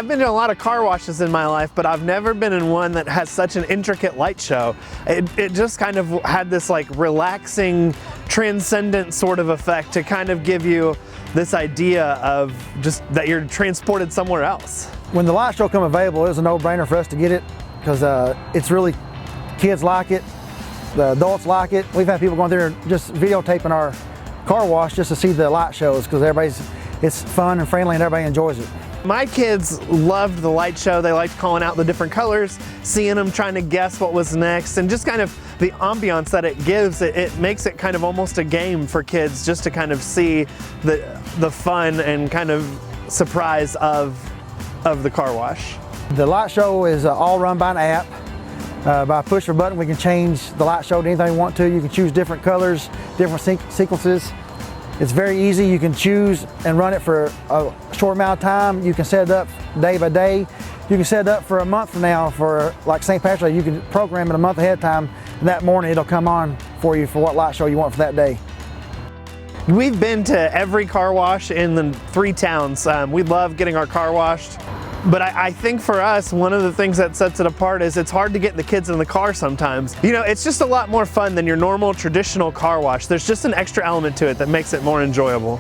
I've been to a lot of car washes in my life, but I've never been in one that has such an intricate light show. It just kind of had this like relaxing, transcendent sort of effect to kind of give you this idea of just that you're transported somewhere else. When the light show come available, it was a no-brainer for us to get it because it's really, kids like it, the adults like it. We've had people going there just videotaping our car wash just to see the light shows because it's fun and friendly and everybody enjoys it. My kids loved the light show. They liked calling out the different colors, seeing them, trying to guess what was next, and just kind of the ambiance that it gives. It makes it kind of almost a game for kids just to kind of see the fun and kind of surprise of the car wash. The light show is all run by an app. By a push of a button, we can change the light show to anything we want to. You can choose different colors, different sequences. It's very easy. You can choose and run it for a short amount of time. You can set it up day by day. You can set it up for a month from now for like St. Patrick's Day. You can program it a month ahead of time, and that morning it'll come on for you for what light show you want for that day. We've been to every car wash in the 3 towns. We love getting our car washed. But I think for us, one of the things that sets it apart is it's hard to get the kids in the car sometimes. You know, it's just a lot more fun than your normal traditional car wash. There's just an extra element to it that makes it more enjoyable.